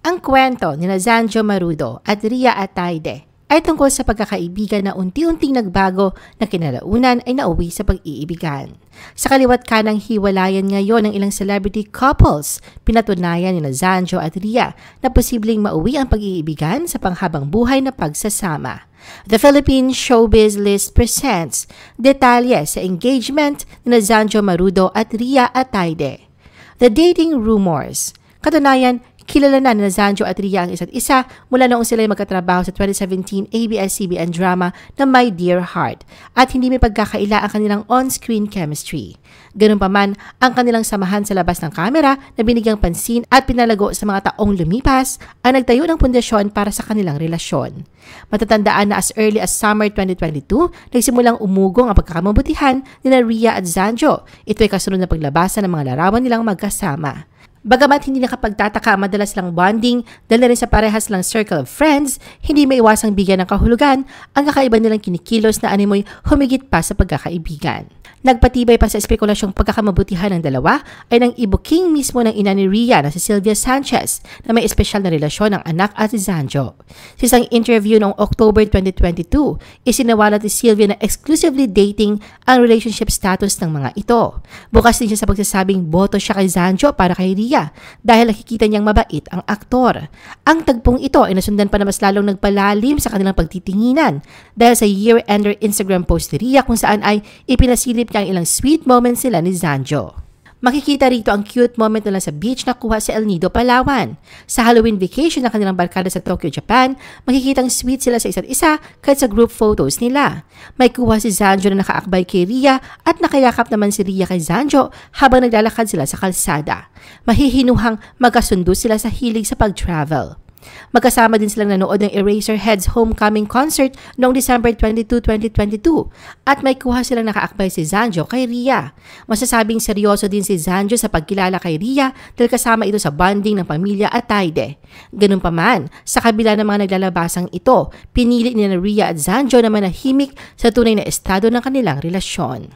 Ang kwento ni Zanjo Marudo at Ria Ataide ay tungkol sa pagkakaibigan na unti-unting nagbago na kinalaunan ay nauwi sa pag-iibigan. Sa kaliwat kanang hiwalayan ngayon ng ilang celebrity couples, pinatunayan ni Zanjo at Ria na posibleng mauwi ang pag-iibigan sa panghabang buhay na pagsasama. The Philippine Showbiz List presents detalye sa engagement ni Zanjo Marudo at Ria Ataide. The dating rumors. Katunayan, kilala na ni Zanjo at Ria ang isa't isa mula noong sila ay magkatrabaho sa 2017 ABS-CBN drama na My Dear Heart at hindi may pagkakaila ang kanilang on-screen chemistry. Ganun pa man, ang kanilang samahan sa labas ng kamera na binigyang pansin at pinalago sa mga taong lumipas ay nagtayo ng pundasyon para sa kanilang relasyon. Matatandaan na as early as summer 2022, nagsimulang umugong ang pagkakamabutihan ni Ria at Zanjo. Ito ay kasunod na paglabasan ng mga larawan nilang magkasama. Bagamat hindi nakapagtataka ang madalas lang bonding dahil na rin sa parehas lang circle of friends, hindi may iwasang bigyan ng kahulugan ang kakaiba nilang kinikilos na animoy humigit pa sa pagkakaibigan. Nagpatibay pa sa espekulasyong pagkakamabutihan ng dalawa ay nang ibuking mismo ng ina ni Ria na si Sylvia Sanchez na may espesyal na relasyon ng anak at si Zanjo. Sa isang interview noong October 2022, isinawalat ni Sylvia na exclusively dating ang relationship status ng mga ito. Bukas din siya sa pagsasabing boto siya kay Zanjo para kay Ria dahil nakikita niyang mabait ang aktor. Ang tagpong ito ay nasundan pa na mas lalong nagpalalim sa kanilang pagtitinginan dahil sa year-ender Instagram post ni Ria kung saan ay ipinasilip niya ang ilang sweet moments sila ni Zanjo. Makikita rito ang cute moment nila sa beach na kuha sa El Nido, Palawan. Sa Halloween vacation ng kanilang barkada sa Tokyo, Japan, makikitang sweet sila sa isa't isa kahit sa group photos nila. May kuha si Zanjo na nakaakbay kay Ria at nakayakap naman si Ria kay Zanjo habang naglalakad sila sa kalsada. Mahihinuhang magkasundo sila sa hilig sa pag-travel. Magkasama din silang nanood ng Eraserheads Homecoming Concert noong December 22, 2022 at may kuha silang nakaakbay si Zanjo kay Ria. Masasabing seryoso din si Zanjo sa pagkilala kay Ria dahil kasama ito sa bonding ng pamilya Ataide. Ganun pa man, sa kabila ng mga naglalabasang ito, pinili ni Ria at Zanjo na manahimik sa tunay na estado ng kanilang relasyon.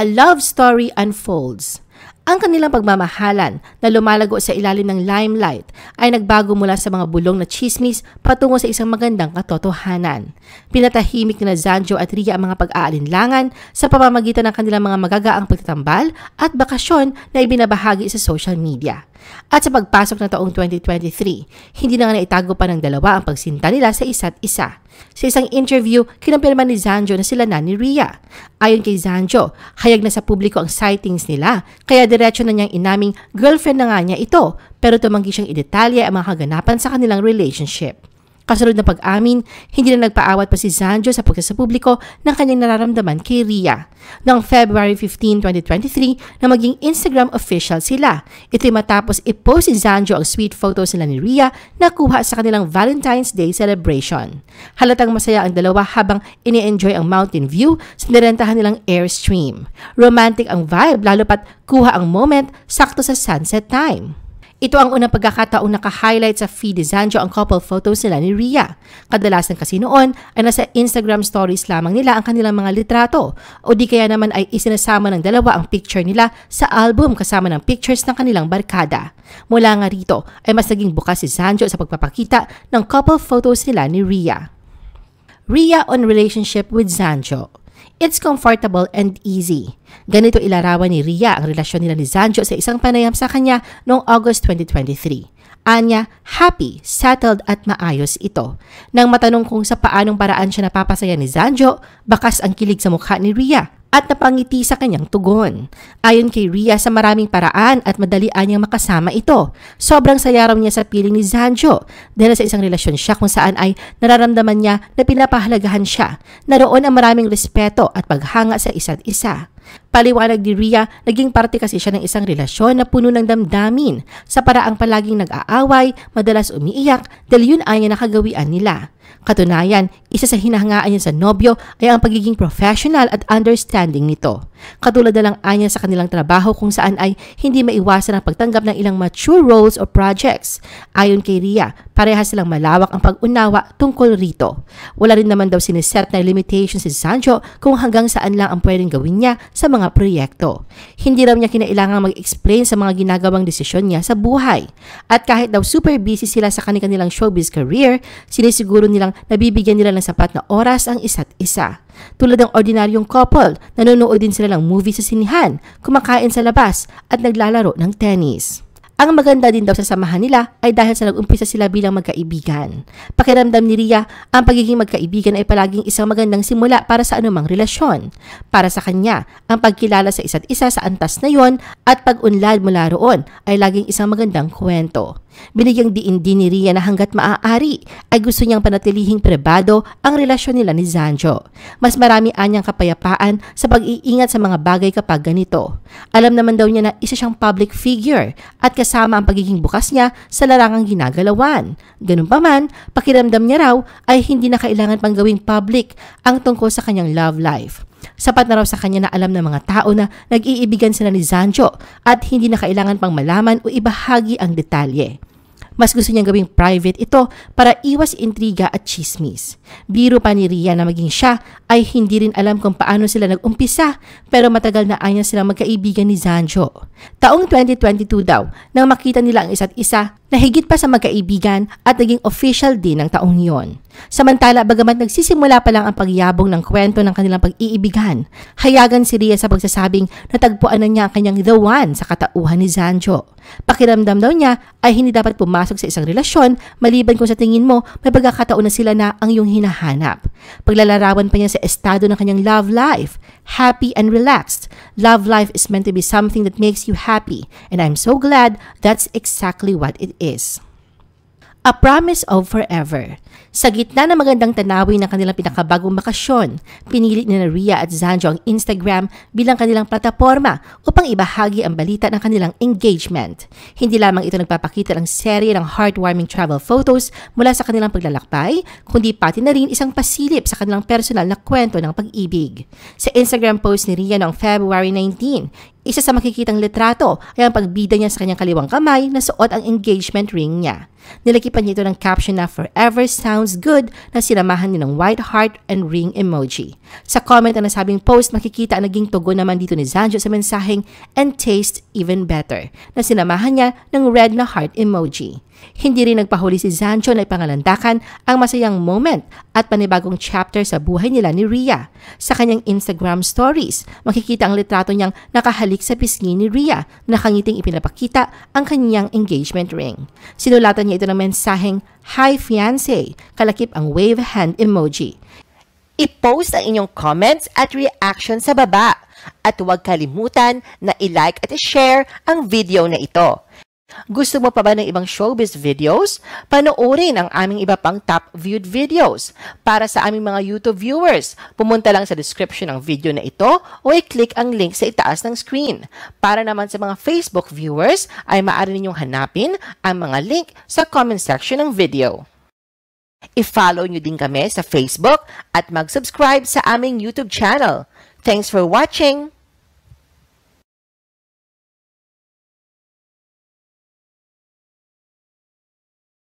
A love story unfolds. Ang kanilang pagmamahalan na lumalago sa ilalim ng limelight ay nagbago mula sa mga bulong na chismis patungo sa isang magandang katotohanan. Pinatahimik ni Zanjo at Ria ang mga pag-aalinlangan sa pamamagitan ng kanilang mga magagaang pagtatambal at bakasyon na ibinabahagi sa social media. At sa pagpasok na taong 2023, hindi na nga naitago pa ng dalawa ang pagsinta nila sa isa't isa. Sa isang interview, kinumpirma ni Zanjo na sila na ni Ria. Ayon kay Zanjo, hayag na sa publiko ang sightings nila, kaya diretso na niyang inaming girlfriend na nga niya ito, pero tumanggi siyang idetalye ang mga kaganapan sa kanilang relationship. Kasunod na pag-amin, hindi na nagpaawat pa si Zanjo sa pagsasapubliko ng kanyang nararamdaman kay Ria. Noong February 15, 2023 na maging Instagram official sila. Ito'y matapos i-post si Zanjo ang sweet photos nila ni Ria na kuha sa kanilang Valentine's Day celebration. Halatang masaya ang dalawa habang ini-enjoy ang mountain view sa nirentahan nilang Airstream. Romantic ang vibe lalo pat kuha ang moment sakto sa sunset time. Ito ang unang pagkakataong naka-highlight sa feed ni Zanjo ang couple photos nila ni Ria. Kadalasan kasi noon ay nasa Instagram stories lamang nila ang kanilang mga litrato o di kaya naman ay isinasama ng dalawa ang picture nila sa album kasama ng pictures ng kanilang barkada. Mula nga rito ay mas naging bukas si Zanjo sa pagpapakita ng couple photos nila ni Ria. Ria on relationship with Zanjo. It's comfortable and easy. Ganito ilarawan ni Ria ang relasyon nila ni Zanjo sa isang panayam sa kanya noong August 2023. Anya, happy, settled at maayos ito. Nang matanong kung sa paanong paraan siya napapasaya ni Zanjo, bakas ang kilig sa mukha ni Ria at napangiti sa kanyang tugon. Ayon kay Ria, sa maraming paraan at madalian niyang makasama ito. Sobrang saya raw niya sa piling ni Zanjo dahil sa isang relasyon siya kung saan ay nararamdaman niya na pinapahalagahan siya. Naroon ang maraming respeto at paghanga sa isa't isa. Paliwanag ni Ria, naging parte kasi siya ng isang relasyon na puno ng damdamin sa paraang palaging nag-aaway, madalas umiiyak dahil yun ay nakagawian nila. Katunayan, isa sa hinahangaan niya sa nobyo ay ang pagiging professional at understanding nito. Katulad na lang anya sa kanilang trabaho kung saan ay hindi maiwasan ang pagtanggap ng ilang mature roles o projects. Ayon kay Ria, parehas silang malawak ang pag-unawa tungkol rito. Wala rin naman daw siniset na limitations si Zanjo kung hanggang saan lang ang pwedeng gawin niya sa mga mga proyekto. Hindi raw niya kinailangang mag-explain sa mga ginagawang desisyon niya sa buhay. At kahit daw super busy sila sa kanilang showbiz career, sinisiguro nilang nabibigyan nila ng sapat na oras ang isa't isa. Tulad ng ordinaryong couple, nanonood din sila ng movie sa sinihan, kumakain sa labas at naglalaro ng tennis. Ang maganda din daw sa samahan nila ay dahil sa nag-umpisa sila bilang magkaibigan. Pakiramdam ni Rhea, ang pagiging magkaibigan ay palaging isang magandang simula para sa anumang relasyon. Para sa kanya, ang pagkilala sa isa't isa sa antas na yon at pag-unlad mula roon ay laging isang magandang kwento. Binigyang diin din ni Rhea na hanggat maaari ay gusto niyang panatilihing pribado ang relasyon nila ni Zanjo. Mas marami anyang kapayapaan sa pag-iingat sa mga bagay kapag ganito. Alam naman daw niya na isa siyang public figure at kasama ang pagiging bukas niya sa larangang ginagalawan. Ganun pa man, pakiramdam niya raw ay hindi na kailangan pang gawing public ang tungkol sa kanyang love life. Sapat na raw sa kanya na alam ng mga tao na nag-iibigan sila ni Zanjo at hindi na kailangan pang malaman o ibahagi ang detalye. Mas gusto niyang gawing private ito para iwas intriga at chismis. Biro pa ni Rhea na maging siya ay hindi rin alam kung paano sila nag-umpisa pero matagal na anya silang magkaibigan ni Zanjo. Taong 2022 daw nang makita nila ang isa't isa na higit pa sa magkaibigan at naging official din ng taong yon. Samantala, bagamat nagsisimula pa lang ang pagyabong ng kwento ng kanilang pag-iibigan, hayagan si Rhea sa pagsasabing natagpuan na niya ang kanyang the one sa katauhan ni Zanjo. Pakiramdam daw niya ay hindi dapat pumasok sa isang relasyon maliban kung sa tingin mo may pagkakataon na sila na ang iyong hinahanap. Paglalarawan pa niya sa estado ng kanyang love life, happy and relaxed. Love life is meant to be something that makes you happy, and I'm so glad that's exactly what it is. A Promise of Forever. Sa gitna ng magandang tanawin ng kanilang pinakabagong bakasyon, pinili ni Rhea at Zanjo ang Instagram bilang kanilang plataporma upang ibahagi ang balita ng kanilang engagement. Hindi lamang ito nagpapakita ng serye ng heartwarming travel photos mula sa kanilang paglalakbay, kundi pati na rin isang pasilip sa kanilang personal na kwento ng pag-ibig. Sa Instagram post ni Rhea noong February 19, isa sa makikitang litrato ay ang pagbida niya sa kanyang kaliwang kamay na suot ang engagement ring niya. Nilakipan niya ito ng caption na "Forever sounds good" na sinamahan niya ng white heart and ring emoji. Sa comment na nasabing post, makikita ang naging tugon naman dito ni Zanjo sa mensaheng "and taste even better" na sinamahan niya ng red na heart emoji. Hindi rin nagpahuli si Zanjo na ipangalandakan ang masayang moment at panibagong chapter sa buhay nila ni Rhea. Sa kanyang Instagram stories, makikita ang litrato niyang nakahalik sa pisngi ni Rhea na nakangiting ipinapakita ang kanyang engagement ring. Sinulatan niya ito ng mensaheng "Hi fiancé", kalakip ang wave hand emoji. I-post ang inyong comments at reaction sa baba at huwag kalimutan na i-like at i-share ang video na ito. Gusto mo pa ba ng ibang showbiz videos? Panoorin ang aming iba pang top viewed videos. Para sa aming mga YouTube viewers, pumunta lang sa description ng video na ito o i-click ang link sa itaas ng screen. Para naman sa mga Facebook viewers, ay maaari ninyong hanapin ang mga link sa comment section ng video. I-follow nyo din kami sa Facebook at mag-subscribe sa aming YouTube channel. Thanks for watching!